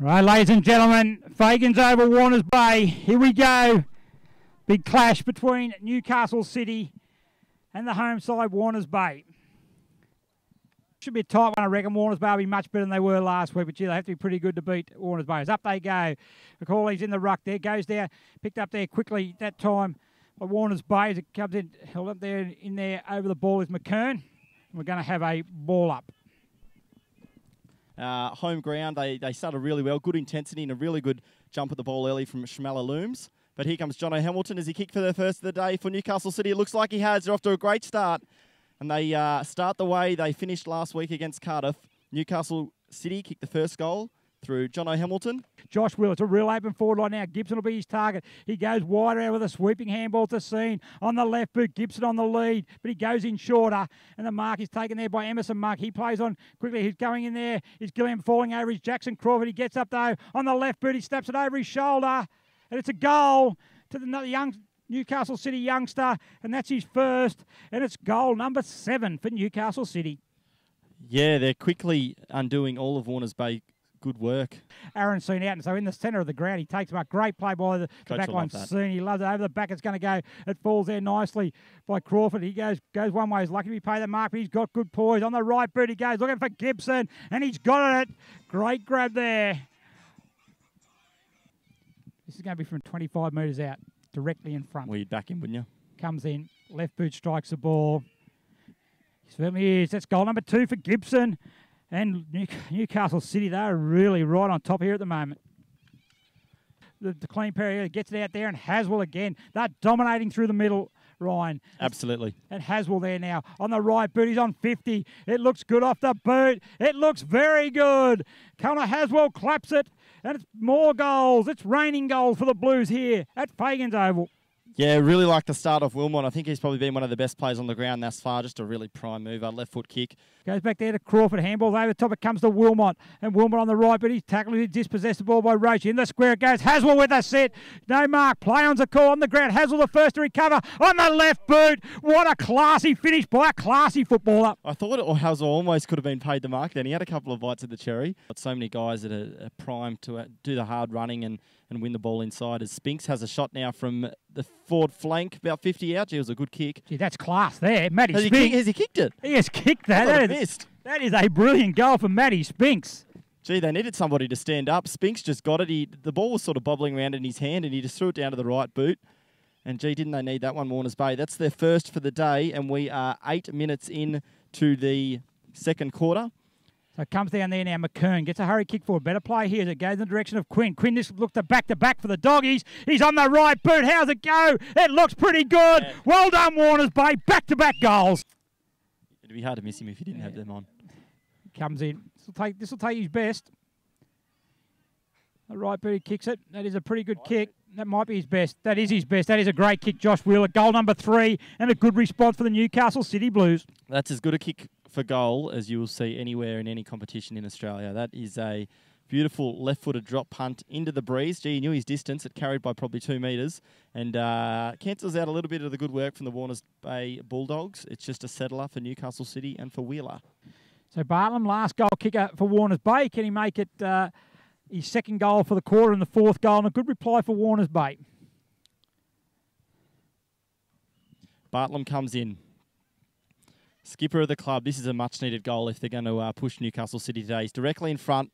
Right, ladies and gentlemen, Fagan's over Warners Bay. Here we go. Big clash between Newcastle City and the home side, Warners Bay. Should be a tight one, I reckon. Warners Bay will be much better than they were last week, but gee, they have to be pretty good to beat Warners Bay. Up they go. McCauley's in the ruck there, goes down, picked up there quickly that time by Warners Bay as it comes in, held up there, in there over the ball is McKern. We're going to have a ball up. Home ground, they started really well, good intensity and a really good jump at the ball early from Schmeller Looms. But here comes Jono Hamilton as he kicked for the first of the day for Newcastle City. It looks like he has. They're off to a great start. And they start the way they finished last week against Cardiff. Newcastle City kicked the first goal through Jono Hamilton. Josh Will, it's a real open forward line now. Gibson will be his target. He goes wider out with a sweeping handball to Scene. On the left boot, Gibson on the lead, but he goes in shorter. And the mark is taken there by Emerson Monk. He plays on quickly. He's going in there. Is Gilliam falling over his Jackson Crawford. He gets up though. On the left boot, he snaps it over his shoulder. And it's a goal to the young Newcastle City youngster. And that's his first. And it's goal number 7 for Newcastle City. Yeah, they're quickly undoing all of Warners Bay. Good work. Aaron Scene out, and so in the centre of the ground, he takes him up. Great play by the back line. Scene, he loves it. Over the back, it's going to go. It falls there nicely by Crawford. He goes one way. He's lucky to be paid the mark, but he's got good poise. On the right boot, he goes looking for Gibson, and he's got it. Great grab there. This is going to be from 25 metres out, directly in front. Well, you'd back him, wouldn't you? Comes in, left boot strikes the ball. He certainly is. That's goal number 2 for Gibson. And Newcastle City, they're really right on top here at the moment. The clean pair gets it out there, and Haswell again. They're dominating through the middle, Ryan. Absolutely. And Haswell there now. On the right boot, he's on 50. It looks good off the boot. It looks very good. Connor Haswell claps it, and it's more goals. It's raining goals for the Blues here at Fagan's Oval. Yeah, really like the start of Wilmot. I think he's probably been one of the best players on the ground thus far. Just a really prime mover, left foot kick. Goes back there to Crawford. Handball over the top. It comes to Wilmot. And Wilmot on the right, but he's tackled. He dispossessed the ball by Roach. In the square it goes. Haswell with a set. No mark. Play on's a call on the ground. Haswell the first to recover. On the left boot. What a classy finish by a classy footballer. I thought Haswell almost could have been paid the mark then. He had a couple of bites of the cherry. Got so many guys that are primed to do the hard running and win the ball inside. As Spinks has a shot now from the forward flank, about 50 out. Gee, it was a good kick. Gee, that's class there. Matty Spinks. Has he kicked it? He has kicked that. That is a brilliant goal for Matty Spinks. Gee, they needed somebody to stand up. Spinks just got it. The ball was sort of bobbling around in his hand, and he just threw it down to the right boot. And gee, didn't they need that one, Warners Bay? That's their first for the day, and we are 8 minutes in to the second quarter. So it comes down there now. McKern gets a hurry kick forward. Better play here as it goes in the direction of Quinn. Quinn just looked to back for the Doggies. He's on the right boot. How's it go? It looks pretty good. Yeah. Well done, Warners Bay. Back-to-back goals. It'd be hard to miss him if he didn't have them on. Comes in. This will take his best. The right boot, he kicks it. That is a pretty good kick. That might be his best. That is his best. That is a great kick, Josh Wheeler. Goal number 3 and a good response for the Newcastle City Blues. That's as good a kick for goal as you will see anywhere in any competition in Australia. That is a beautiful left-footed drop punt into the breeze. Gee, he knew his distance. It carried by probably 2 metres and cancels out a little bit of the good work from the Warners Bay Bulldogs. It's just a settler for Newcastle City and for Wheeler. So Bartlam, last goal kicker for Warners Bay. Can he make it his second goal for the quarter and the 4th goal? And a good reply for Warners Bay. Bartlam comes in. Skipper of the club. This is a much-needed goal if they're going to push Newcastle City today. He's directly in front.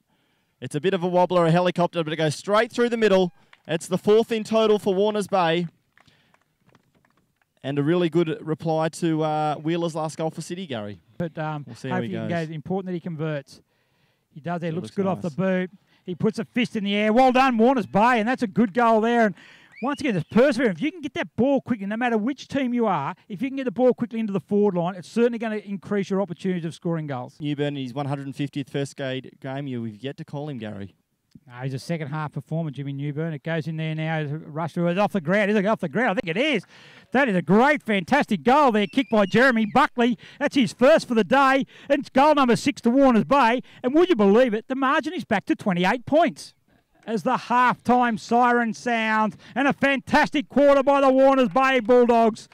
It's a bit of a wobbler, a helicopter, but it goes straight through the middle. It's the 4th in total for Warners Bay. And a really good reply to Wheeler's last goal for City, Gary. But we'll see how he goes. It's important that he converts. He does there. Looks good nice. Off the boot. He puts a fist in the air. Well done, Warners Bay. And that's a good goal there. And once again, there's perseverance. If you can get that ball quickly, no matter which team you are, if you can get the ball quickly into the forward line, it's certainly going to increase your opportunities of scoring goals. Newburn, his 150th first game. You've yet to call him, Gary. No, he's a second-half performer, Jimmy Newburn. It goes in there now. Rush to it off the ground. Is it off the ground? I think it is. That is a great, fantastic goal there. Kicked by Jeremy Buckley. That's his first for the day. And it's goal number 6 to Warners Bay. And would you believe it, the margin is back to 28 points. As the half-time siren sounds. And a fantastic quarter by the Warners Bay Bulldogs.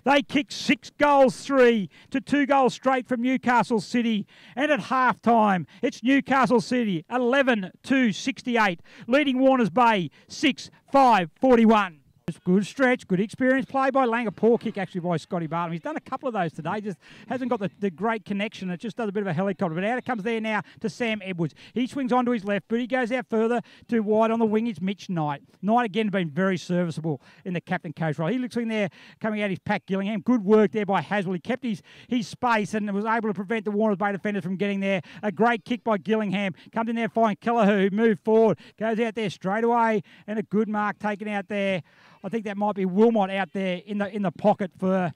They kicked 6 goals, 3 to 2 goals straight from Newcastle City. And at half-time, it's Newcastle City 11-68, leading Warners Bay 6-5-41. Good stretch, good experience play by Lang. A poor kick actually by Scotty Barton. He's done a couple of those today, just hasn't got the great connection. It just does a bit of a helicopter. But out it comes there now to Sam Edwards. He swings onto his left, but he goes out further to wide on the wing. It's Mitch Knight. Knight again been very serviceable in the captain coach role. He looks in there coming out his Pat Gillingham. Good work there by Haswell. He kept his space and was able to prevent the Warners Bay defenders from getting there. A great kick by Gillingham. Comes in there, find Kelleher, move forward, goes out there straight away, and a good mark taken out there. I think that might be Wilmot out there in the pocket for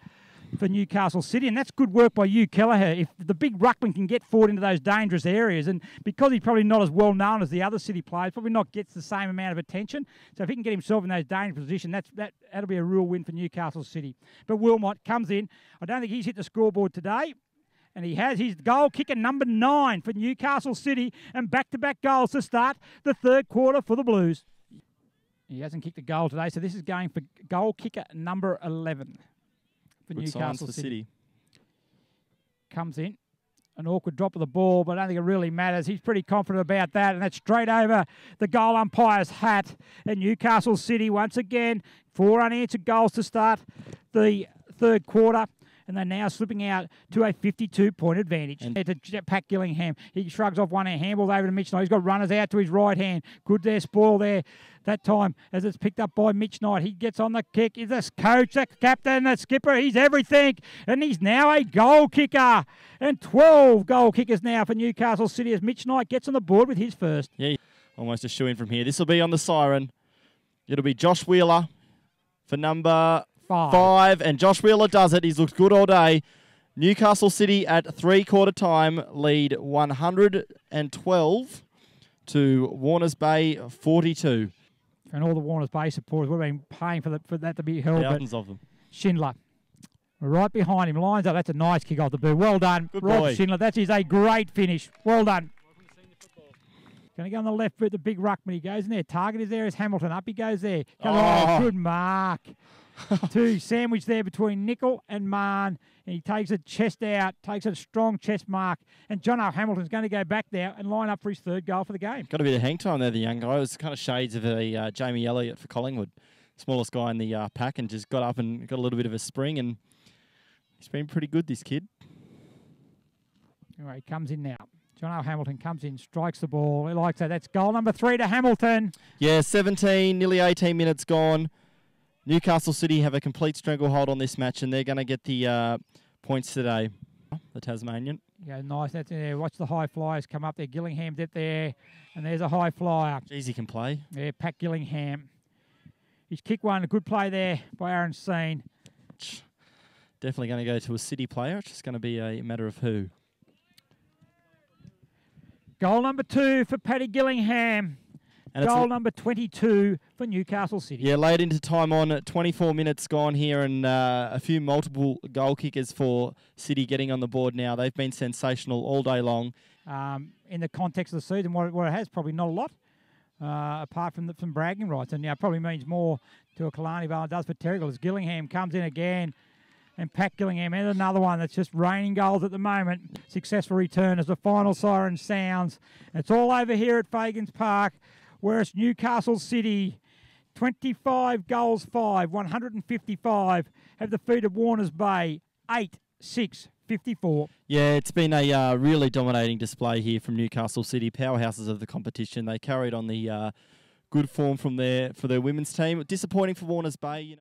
Newcastle City, and that's good work by you, Kelleher. If the big ruckman can get forward into those dangerous areas, and because he's probably not as well known as the other City players, probably not gets the same amount of attention. So if he can get himself in those dangerous positions, that'll be a real win for Newcastle City. But Wilmot comes in. I don't think he's hit the scoreboard today. And he has his goal kicker number 9 for Newcastle City, and back-to-back goals to start the third quarter for the Blues. He hasn't kicked a goal today, so this is going for goal kicker number 11 for Good Newcastle for City. Comes in. An awkward drop of the ball, but I don't think it really matters. He's pretty confident about that, and that's straight over the goal umpire's hat. And Newcastle City, once again, 4 unanswered goals to start the third quarter. And they're now slipping out to a 52-point advantage. And to Pat Gillingham, he shrugs off one hand, handballs over to Mitch Knight. He's got runners out to his right hand. Good there, spoil there that time as it's picked up by Mitch Knight. He gets on the kick. He's the coach, the captain, the skipper. He's everything. And he's now a goal kicker. And 12 goal kickers now for Newcastle City as Mitch Knight gets on the board with his first. Yeah, almost a shoe-in from here. This will be on the siren. It'll be Josh Wheeler for number 5, and Josh Wheeler does it. He's looked good all day. Newcastle City at three-quarter time lead 112 to Warners Bay 42. And all the Warners Bay supporters, we've been paying for that to be held. Thousands of them. Schindler, right behind him, lines up. That's a nice kick off the boot. Well done, good Rob boy. Schindler. That is a great finish. Well done. Going to go on the left foot, the big ruckman. He goes in there. Target is there as Hamilton. Up he goes there. Oh, good mark. To sandwich there between Nickel and Marn, and he takes a chest out, takes a strong chest mark, and John R. Hamilton's going to go back there and line up for his third goal for the game. Got a bit of hang time there, the young guy. It was kind of shades of a Jamie Elliott for Collingwood. Smallest guy in the pack, and just got up and got a little bit of a spring, and he's been pretty good, this kid. Anyway, he comes in now. John R. Hamilton comes in, strikes the ball. He likes that. That's goal number 3 to Hamilton. Yeah, 17, nearly 18 minutes gone. Newcastle City have a complete stranglehold on this match, and they're going to get the points today. The Tasmanian. Yeah, nice. That's in there. Watch the high flyers come up there. Gillingham's up there, and there's a high flyer. Jeez, he can play. Yeah, Pat Gillingham. He's kicked one. A good play there by Aaron Seen. Definitely going to go to a City player. It's just going to be a matter of who. Goal number 2 for Paddy Gillingham. And goal number 22 for Newcastle City. Yeah, late into time on, 24 minutes gone here, and a few multiple goal kickers for City getting on the board now. They've been sensational all day long. In the context of the season, what it has, probably not a lot, apart from some bragging rights. And probably means more to a Kalani than it does for Terrigal as Gillingham comes in again. And Pat Gillingham, and another one that's just raining goals at the moment. Successful return as the final siren sounds. It's all over here at Fagans Park, where it's Newcastle City, 25 goals 5, 155, have defeated Warners Bay, 8-6-54. Yeah, it's been a really dominating display here from Newcastle City, powerhouses of the competition. They carried on the good form from for their women's team. Disappointing for Warners Bay.